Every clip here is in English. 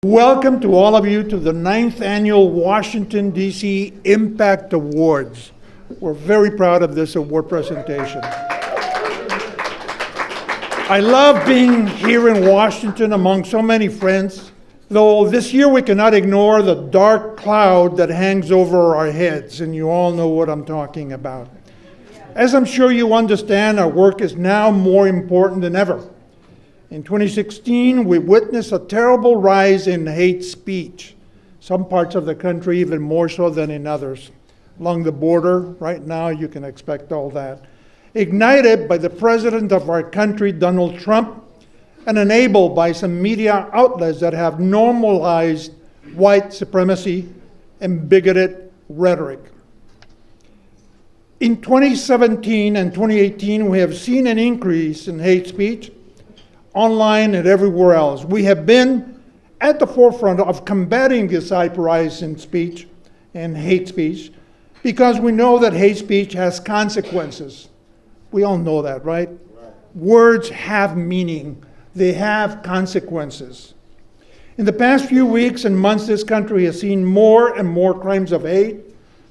Welcome to all of you to the 9th Annual Washington, D.C. Impact Awards. We're very proud of this award presentation. I love being here in Washington among so many friends, though this year we cannot ignore the dark cloud that hangs over our heads, and you all know what I'm talking about. As I'm sure you understand, our work is now more important than ever. In 2016, we witnessed a terrible rise in hate speech, some parts of the country even more so than in others. Along the border, right now, you can expect all that. Ignited by the president of our country, Donald Trump, and enabled by some media outlets that have normalized white supremacy and bigoted rhetoric. In 2017 and 2018, we have seen an increase in hate speech, online and everywhere else. We have been at the forefront of combating this rise in speech and hate speech because we know that hate speech has consequences. We all know that, right? Words have meaning. They have consequences. In the past few weeks and months, this country has seen more and more crimes of hate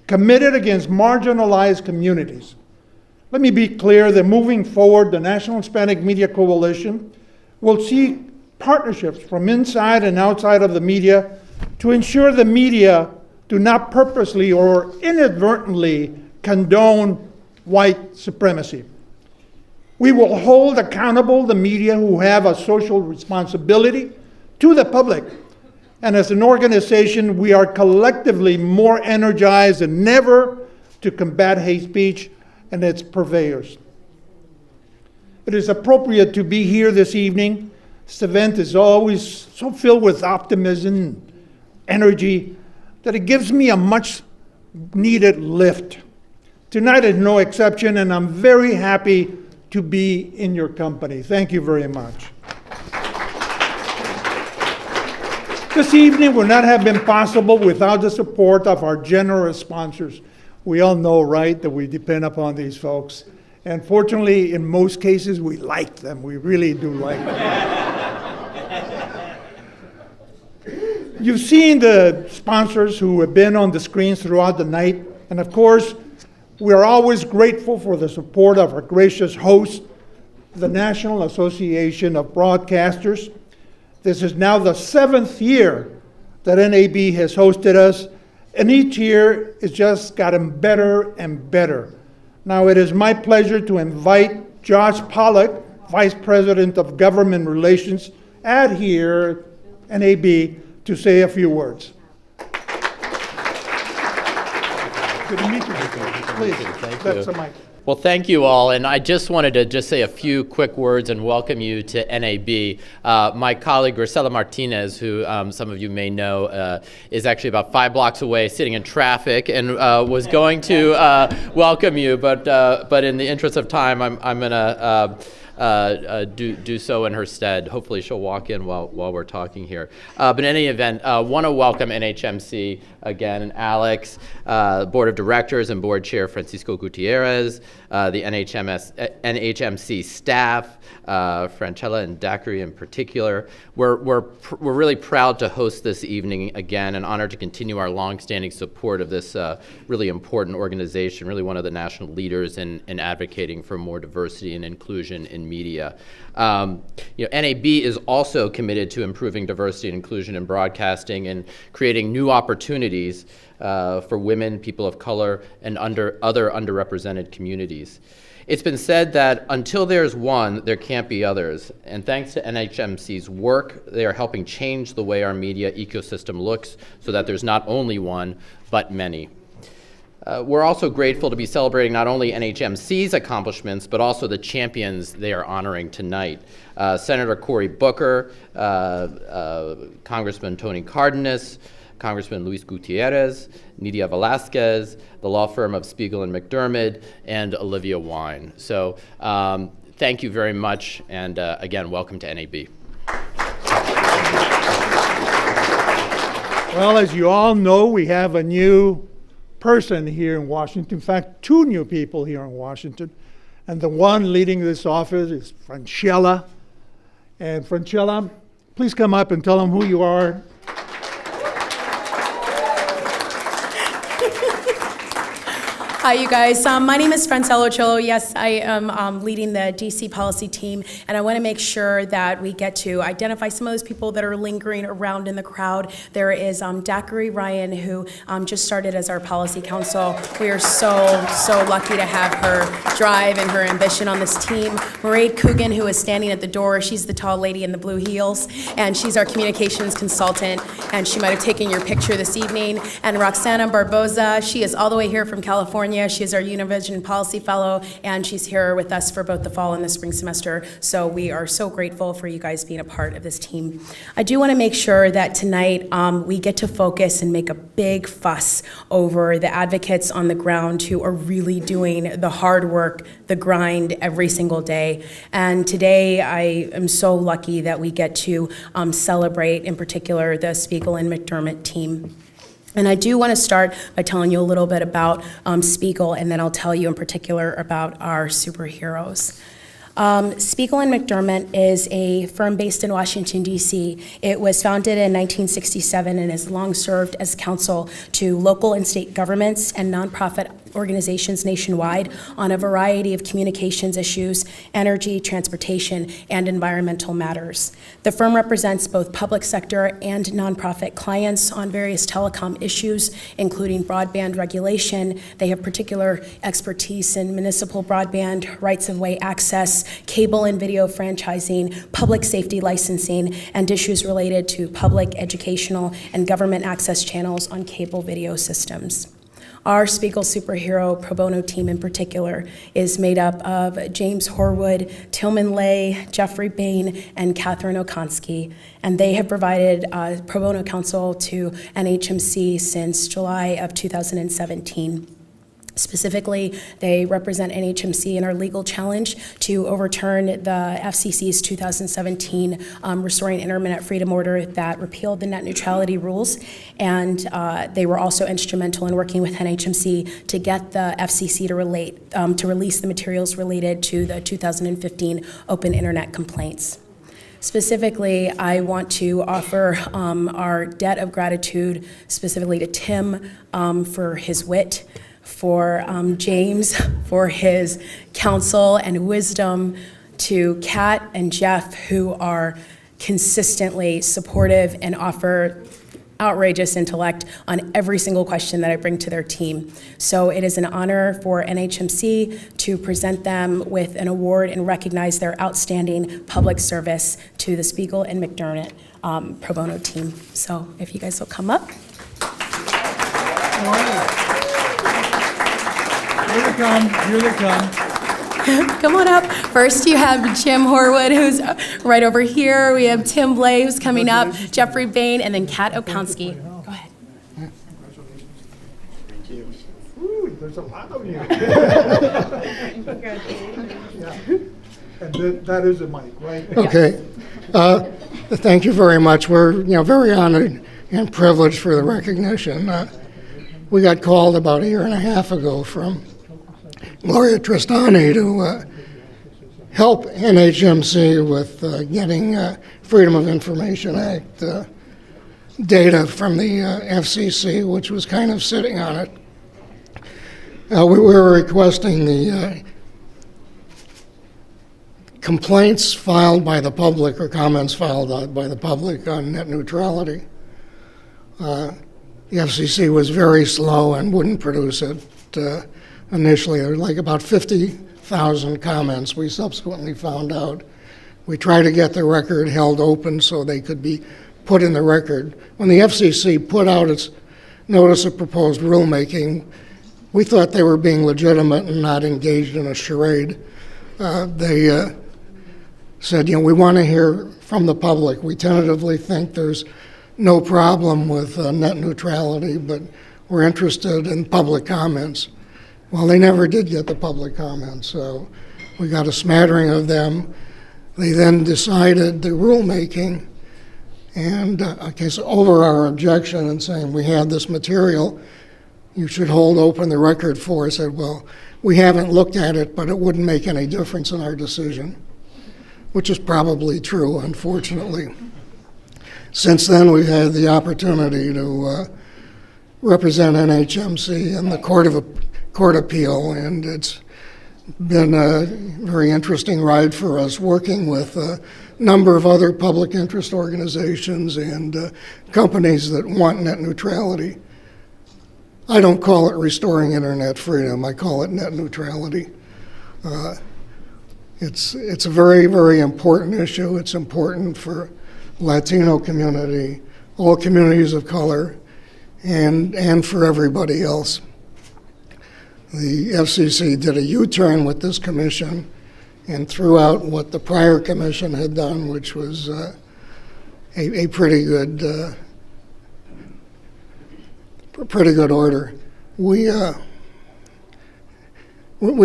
committed against marginalized communities. Let me be clear that moving forward, the National Hispanic Media Coalition will seek partnerships from inside and outside of the media to ensure the media do not purposely or inadvertently condone white supremacy. We will hold accountable the media who have a social responsibility to the public. And as an organization, we are collectively more energized than ever to combat hate speech and its purveyors. It is appropriate to be here this evening. This event is always so filled with optimism and energy that it gives me a much needed lift. Tonight is no exception, and I'm very happy to be in your company. Thank you very much. This evening would not have been possible without the support of our generous sponsors. We all know, right, that we depend upon these folks. And fortunately, in most cases, we like them. We really do like them. You've seen the sponsors who have been on the screens throughout the night. And of course, we are always grateful for the support of our gracious host, the National Association of Broadcasters. This is now the 7th year that NAB has hosted us, and each year it's just gotten better and better. Now it is my pleasure to invite Josh Pollack, Vice President of Government Relations at here, NAB, to say a few words. Good to meet you. Please, that's the mic. Well, thank you all, and I just wanted to say a few quick words and welcome you to NAB. My colleague, Grisela Martinez, who some of you may know, is actually about 5 blocks away sitting in traffic and was going to welcome you, but in the interest of time, I'm going to do so in her stead. Hopefully she'll walk in while we're talking here. But in any event, want to welcome NHMC again, and Alex, Board of Directors and Board Chair Francisco Gutierrez, the NHMC staff, Franchella and Dacry in particular. We're really proud to host this evening again, and honored to continue our longstanding support of this really important organization, really one of the national leaders in advocating for more diversity and inclusion in media. NAB is also committed to improving diversity and inclusion in broadcasting and creating new opportunities for women, people of color, and other underrepresented communities. It's been said that until there's one, there can't be others. And thanks to NHMC's work, they are helping change the way our media ecosystem looks so that there's not only one, but many. We're also grateful to be celebrating not only NHMC's accomplishments, but also the champions they are honoring tonight. Senator Cory Booker, Congressman Tony Cardenas, Congressman Luis Gutierrez, Nidia Velasquez, the law firm of Spiegel and McDermott, and Olivia Wine. So thank you very much, and again, welcome to NAB. Well, as you all know, we have a new person here in Washington. In fact, 2 new people here in Washington. And the one leading this office is Franchella. And Franchella, please come up and tell them who you are Hi, you guys. My name is Francelo Cholo. Yes, I am leading the DC policy team, and I want to make sure that we get to identify some of those people that are lingering around in the crowd. There is Daiquiri Ryan, who just started as our policy counsel. We are so lucky to have her drive and her ambition on this team. Mairead Coogan, who is standing at the door. She's the tall lady in the blue heels, and she's our communications consultant, and she might have taken your picture this evening. And Roxana Barboza, she is all the way here from California. She is our Univision Policy Fellow, and she's here with us for both the fall and the spring semester. So we are so grateful for you guys being a part of this team. I do want to make sure that tonight we get to focus and make a big fuss over the advocates on the ground who are really doing the hard work, the grind every single day. And today I am so lucky that we get to celebrate, in particular, the Spiegel and McDermott team. And I do want to start by telling you a little bit about Spiegel, and then I'll tell you in particular about our superheroes. Spiegel and McDermott is a firm based in Washington, D.C. It was founded in 1967 and has long served as counsel to local and state governments and nonprofit organizations nationwide on a variety of communications issues, energy, transportation, and environmental matters. The firm represents both public sector and nonprofit clients on various telecom issues, including broadband regulation. They have particular expertise in municipal broadband, rights-of-way access, cable and video franchising, public safety licensing, and issues related to public, educational, and government access channels on cable video systems. Our Spiegel Superhero Pro Bono team in particular is made up of James Horwood, Tillman Lay, Jeffrey Bain, and Catherine Okonski, and they have provided pro bono counsel to NHMC since July of 2017. Specifically, they represent NHMC in our legal challenge to overturn the FCC's 2017 Restoring Internet Freedom Order that repealed the net neutrality rules, and they were also instrumental in working with NHMC to get the FCC to release the materials related to the 2015 open internet complaints. Specifically, I want to offer our debt of gratitude specifically to Tim for his wit, for James for his counsel and wisdom, to Kat and Jeff, who are consistently supportive and offer outrageous intellect on every single question that I bring to their team. So it is an honor for NHMC to present them with an award and recognize their outstanding public service to the Spiegel and McDermott pro bono team. So if you guys will come up. Here they come. Come on up. First, you have Jim Horwood, who's right over here. We have Tim Blay, who's coming up, Jeffrey Bain, and then Kat Okonski. Go ahead. Thank you. Ooh, there's a lot of you. And that is a mic, right? Okay. Thank you very much. We're very honored and privileged for the recognition. We got called about a year and a half ago from Gloria Tristani to help NHMC with getting Freedom of Information Act data from the FCC, which was kind of sitting on it. We were requesting the complaints filed by the public or comments filed by the public on net neutrality. The FCC was very slow and wouldn't produce it. Initially, there were like about 50,000 comments. We subsequently found out. We tried to get the record held open so they could be put in the record. When the FCC put out its notice of proposed rulemaking, we thought they were being legitimate and not engaged in a charade. They said, we want to hear from the public. We tentatively think there's no problem with net neutrality, but we're interested in public comments. Well, they never did get the public comments, so we got a smattering of them. They then decided the rulemaking, and over our objection and saying we had this material, you should hold open the record for us. I said, well, we haven't looked at it, but it wouldn't make any difference in our decision, which is probably true, unfortunately. Since then, we've had the opportunity to represent NHMC in the Court Appeal, and it's been a very interesting ride for us working with a number of other public interest organizations and companies that want net neutrality. I don't call it restoring internet freedom, I call it net neutrality. It's a very, very important issue. It's important for Latino community, all communities of color, and for everybody else. The FCC did a U-turn with this commission and threw out what the prior commission had done, which was a pretty good order. We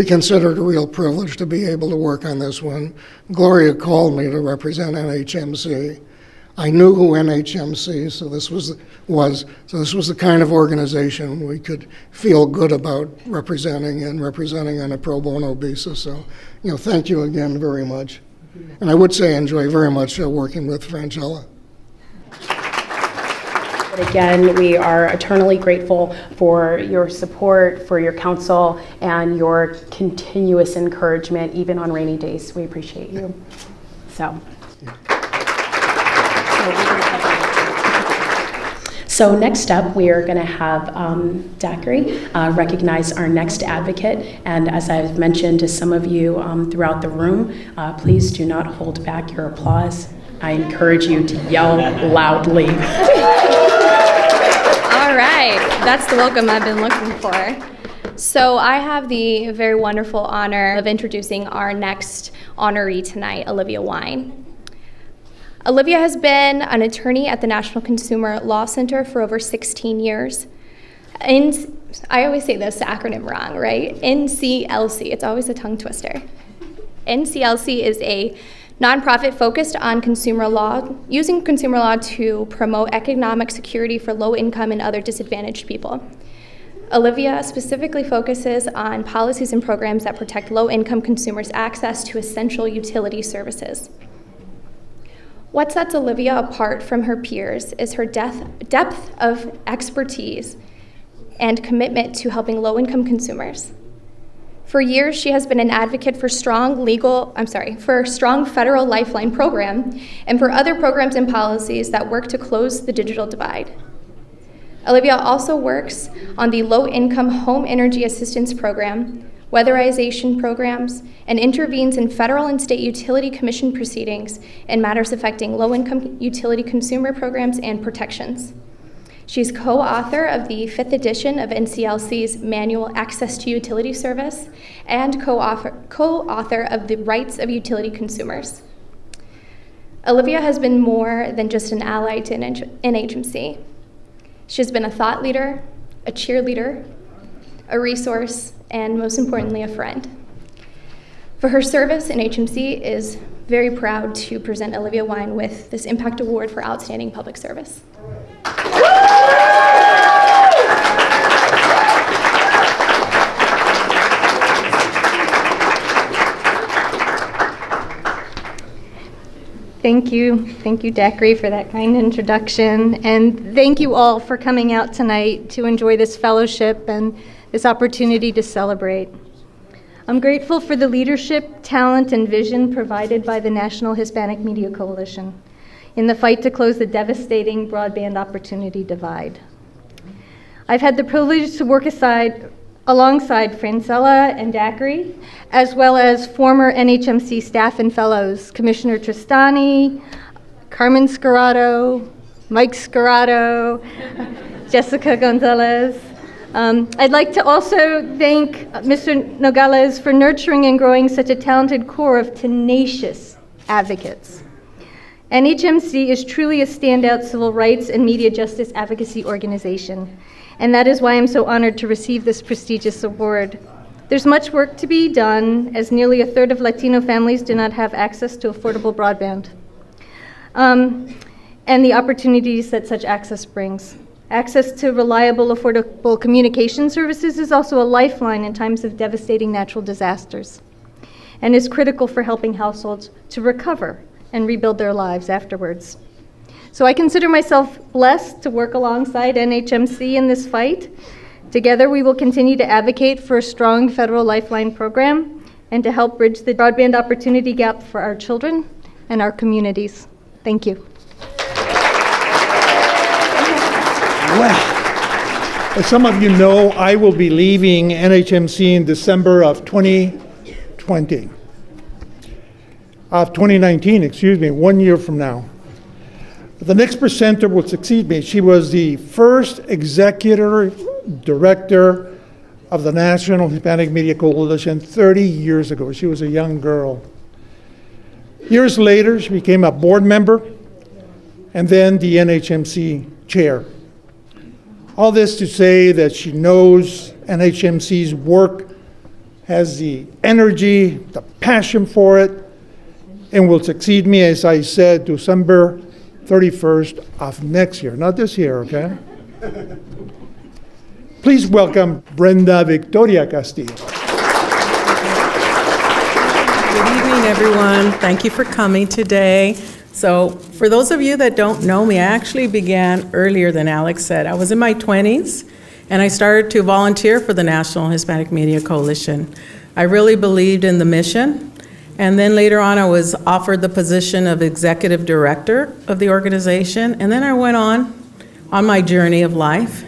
consider it a real privilege to be able to work on this one. Gloria called me to represent NHMC. I knew who NHMC, so this was the kind of organization we could feel good about representing on a pro bono basis. So, thank you again very much. And I would say enjoy very much working with Francella. But again, we are eternally grateful for your support, for your counsel, and your continuous encouragement, even on rainy days. We appreciate you. So next up, we are going to have Daiquiri recognize our next advocate. And as I've mentioned to some of you throughout the room, please do not hold back your applause. I encourage you to yell loudly. All right, that's the welcome I've been looking for. So I have the very wonderful honor of introducing our next honoree tonight, Olivia Wine. Olivia has been an attorney at the National Consumer Law Center for over 16 years. And I always say this acronym wrong, right? NCLC, it's always a tongue twister. NCLC is a nonprofit focused on consumer law, using consumer law to promote economic security for low-income and other disadvantaged people. Olivia specifically focuses on policies and programs that protect low-income consumers' access to essential utility services. What sets Olivia apart from her peers is her depth of expertise and commitment to helping low-income consumers. For years, she has been an advocate for strong federal lifeline program and for other programs and policies that work to close the digital divide. Olivia also works on the low-income home energy assistance program, weatherization programs, and intervenes in federal and state utility commission proceedings in matters affecting low-income utility consumer programs and protections. She's co-author of the 5th edition of NCLC's Manual Access to Utility Service and co-author of The Rights of Utility Consumers. Olivia has been more than just an ally to NHMC. She has been a thought leader, a cheerleader, a resource, and most importantly, a friend. For her service, NHMC is very proud to present Olivia Wine with this Impact Award for Outstanding Public Service. Thank you, Daiquiri, for that kind introduction, and thank you all for coming out tonight to enjoy this fellowship and this opportunity to celebrate. I'm grateful for the leadership, talent, and vision provided by the National Hispanic Media Coalition in the fight to close the devastating broadband opportunity divide. I've had the privilege to work alongside Francella and Daiquiri, as well as former NHMC staff and fellows, Commissioner Tristani, Carmen Scarrato, Mike Scarrato, Jessica Gonzalez. I'd like to also thank Mr. Nogales for nurturing and growing such a talented core of tenacious advocates. NHMC is truly a standout civil rights and media justice advocacy organization, and that is why I'm so honored to receive this prestigious award. There's much work to be done, as nearly a third of Latino families do not have access to affordable broadband, and the opportunities that such access brings. Access to reliable, affordable communication services is also a lifeline in times of devastating natural disasters, and is critical for helping households to recover and rebuild their lives afterwards. So I consider myself blessed to work alongside NHMC in this fight. Together, we will continue to advocate for a strong federal lifeline program and to help bridge the broadband opportunity gap for our children and our communities. Thank you. Well, as some of you know, I will be leaving NHMC in December of 2019, 1 year from now. The next presenter will succeed me. She was the first executive director of the National Hispanic Media Coalition 30 years ago. She was a young girl. Years later, she became a board member and then the NHMC chair. All this to say that she knows NHMC's work, has the energy, the passion for it, and will succeed me, as I said, December 31st of next year, not this year, okay? Please welcome Brenda Victoria Castillo. Good evening, everyone. Thank you for coming today. So for those of you that don't know me, I actually began earlier than Alex said. I was in my 20s, and I started to volunteer for the National Hispanic Media Coalition. I really believed in the mission, and then later on I was offered the position of executive director of the organization, and then I went on my journey of life,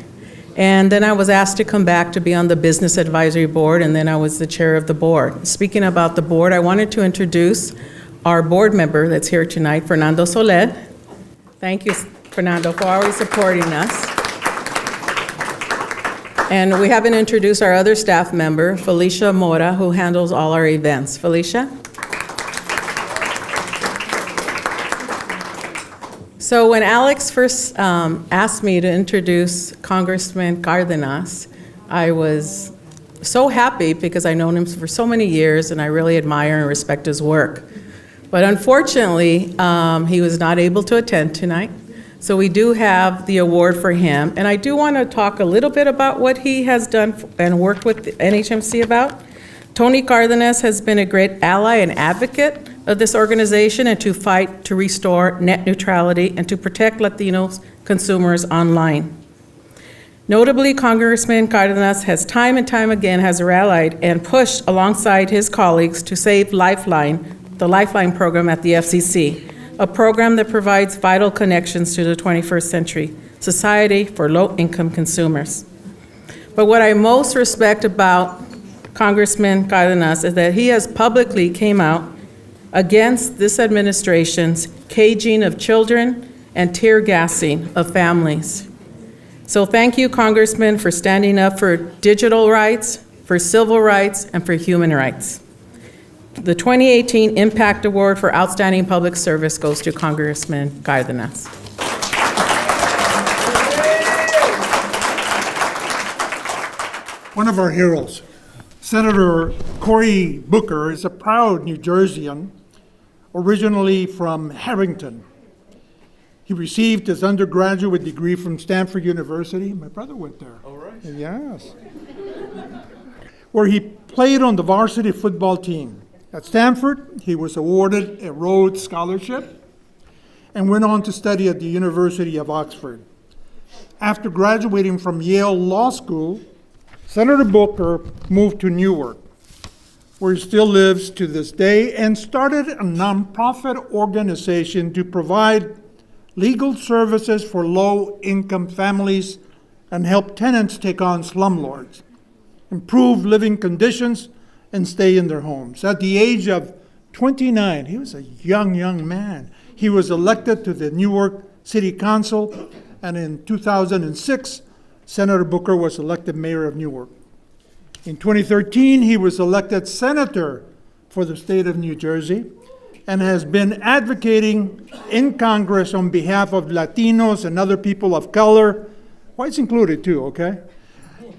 and then I was asked to come back to be on the business advisory board, and then I was the chair of the board. Speaking about the board, I wanted to introduce our board member that's here tonight, Fernando Soler. Thank you, Fernando, for always supporting us. And we haven't introduced our other staff member, Felicia Mora, who handles all our events. Felicia? So when Alex first asked me to introduce Congressman Cardenas, I was so happy because I've known him for so many years and I really admire and respect his work. But unfortunately, he was not able to attend tonight. So we do have the award for him. And I do want to talk a little bit about what he has done and worked with the NHMC about. Tony Cardenas has been a great ally and advocate of this organization and to fight to restore net neutrality and to protect Latino consumers online. Notably, Congressman Cardenas has time and time again has rallied and pushed alongside his colleagues to save Lifeline, the Lifeline program at the FCC, a program that provides vital connections to the 21st century society for low-income consumers. But what I most respect about Congressman Cardenas is that he has publicly came out against this administration's caging of children and tear gassing of families. So thank you, Congressman, for standing up for digital rights, for civil rights, and for human rights. The 2018 Impact Award for Outstanding Public Service goes to Congressman Cardenas. One of our heroes, Senator Cory Booker, is a proud New Jerseyan, originally from Harrington. He received his undergraduate degree from Stanford University. My brother went there. Oh, right. Yes. Where he played on the varsity football team. At Stanford, he was awarded a Rhodes Scholarship and went on to study at the University of Oxford. After graduating from Yale Law School, Senator Booker moved to Newark, where he still lives to this day, and started a nonprofit organization to provide legal services for low-income families and help tenants take on slumlords, improve living conditions, and stay in their homes. At the age of 29, he was a young man. He was elected to the Newark City Council, and in 2006, Senator Booker was elected mayor of Newark. In 2013, he was elected senator for the state of New Jersey and has been advocating in Congress on behalf of Latinos and other people of color, whites included too, okay,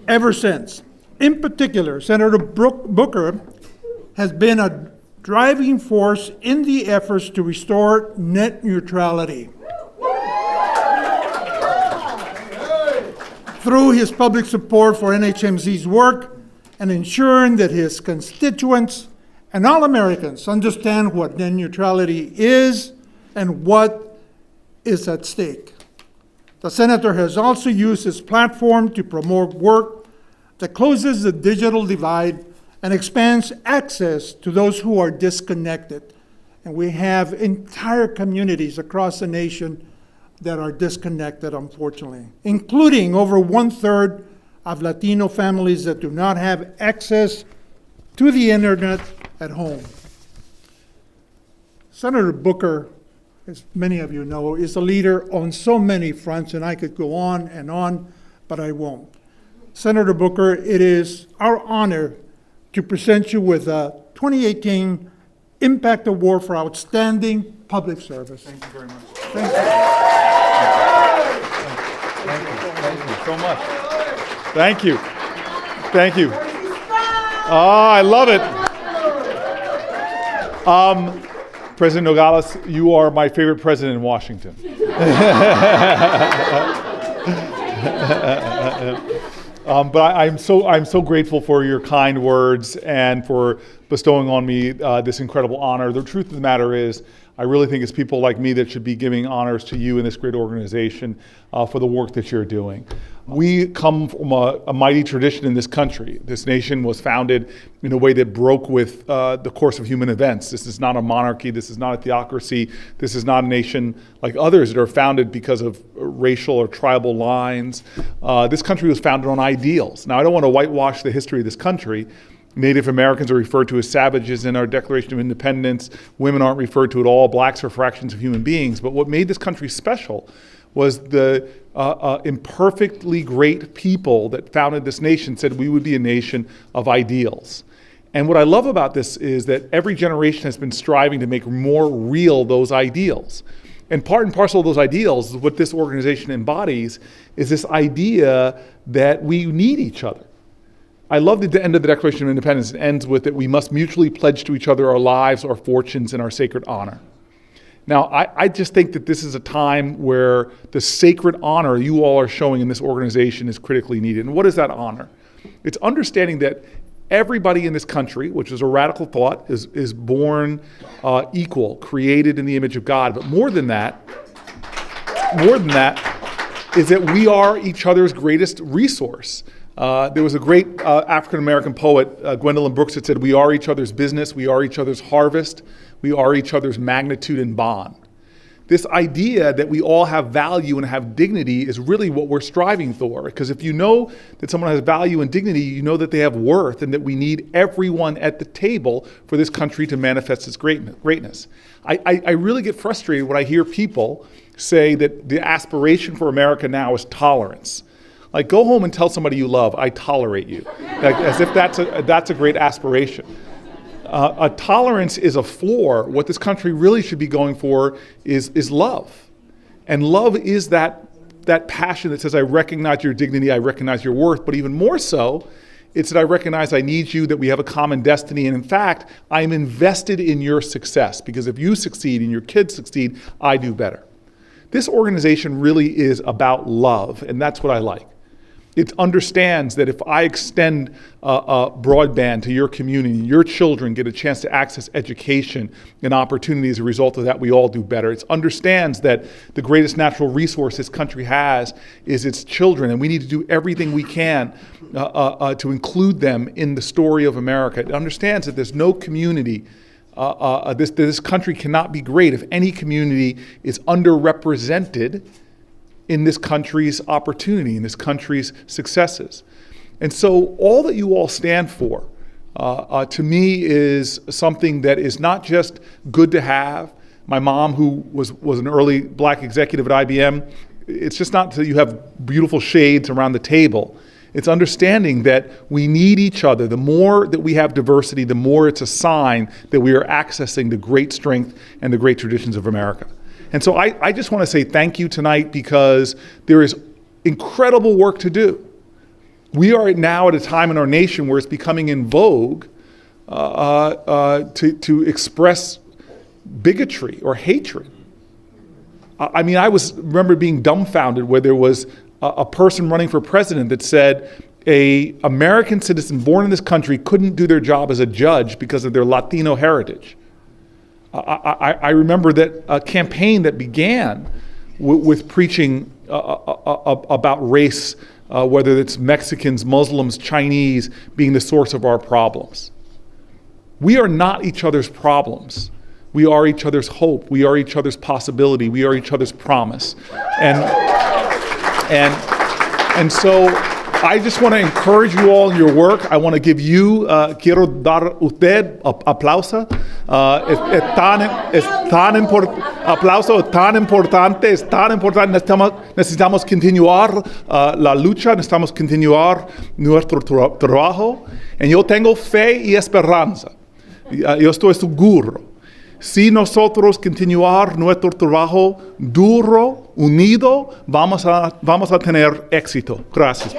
ever since. In particular, Senator Booker has been a driving force in the efforts to restore net neutrality. Through his public support for NHMC's work and ensuring that his constituents and all Americans understand what net neutrality is and what is at stake. The senator has also used his platform to promote work that closes the digital divide and expands access to those who are disconnected. And we have entire communities across the nation that are disconnected, unfortunately, including over 1/3 of Latino families that do not have access to the internet at home. Senator Booker, as many of you know, is a leader on so many fronts, and I could go on, but I won't. Senator Booker, it is our honor to present you with a 2018 Impact Award for Outstanding Public Service. Thank you very much. Thank you. Thank you so much. Thank you. Thank you. Oh, I love it. President Nogales, you are my favorite president in Washington. But I'm so grateful for your kind words and for bestowing on me this incredible honor. The truth of the matter is, I really think it's people like me that should be giving honors to you and this great organization for the work that you're doing. We come from a mighty tradition in this country. This nation was founded in a way that broke with the course of human events. This is not a monarchy. This is not a theocracy. This is not a nation like others that are founded because of racial or tribal lines. This country was founded on ideals. Now, I don't want to whitewash the history of this country. Native Americans are referred to as savages in our Declaration of Independence. Women aren't referred to at all. Blacks are fractions of human beings. But what made this country special was the imperfectly great people that founded this nation said we would be a nation of ideals. And what I love about this is that every generation has been striving to make more real those ideals. And part and parcel of those ideals, what this organization embodies, is this idea that we need each other. I love the end of the Declaration of Independence. It ends with that we must mutually pledge to each other our lives, our fortunes, and our sacred honor. Now, I just think that this is a time where the sacred honor you all are showing in this organization is critically needed. And what is that honor? It's understanding that everybody in this country, which is a radical thought, is born equal, created in the image of God. But more than that is that we are each other's greatest resource. There was a great African-American poet, Gwendolyn Brooks, that said, "We are each other's business, we are each other's harvest, we are each other's magnitude and bond." This idea that we all have value and have dignity is really what we're striving for. Because if you know that someone has value and dignity, you know that they have worth and that we need everyone at the table for this country to manifest its greatness. I really get frustrated when I hear people say that the aspiration for America now is tolerance. Like, go home and tell somebody you love, "I tolerate you," like, as if that's a great aspiration. A tolerance is a floor. What this country really should be going for is love. And love is that passion that says, I recognize your dignity, I recognize your worth, but even more so, it's that I recognize I need you, that we have a common destiny, and in fact, I'm invested in your success, because if you succeed and your kids succeed, I do better. This organization really is about love, and that's what I like. It understands that if I extend broadband to your community, your children get a chance to access education and opportunity as a result of that, we all do better. It understands that the greatest natural resource this country has is its children, and we need to do everything we can to include them in the story of America. It understands that there's no community, this country cannot be great if any community is underrepresented in this country's opportunity, in this country's successes. And so all that you all stand for, to me, is something that is not just good to have. My mom, who was an early black executive at IBM, it's just not that you have beautiful shades around the table. It's understanding that we need each other. The more that we have diversity, the more it's a sign that we are accessing the great strength and the great traditions of America. And so I just want to say thank you tonight, because there is incredible work to do. We are now at a time in our nation where it's becoming in vogue to express bigotry or hatred. I mean, remember being dumbfounded where there was a person running for president that said an American citizen born in this country couldn't do their job as a judge because of their Latino heritage. I remember that a campaign that began with preaching about race, whether it's Mexicans, Muslims, Chinese, being the source of our problems. We are not each other's problems. We are each other's hope. We are each other's possibility. We are each other's promise. And so I just want to encourage you all in your work. I want to give you, quiero dar usted aplauso. Aplauso es tan importante, es tan importante. Necesitamos continuar la lucha, necesitamos continuar nuestro trabajo. Y yo tengo fe y esperanza. Yo estoy seguro. Si nosotros continuar nuestro trabajo duro, unido, vamos a tener éxito. Gracias.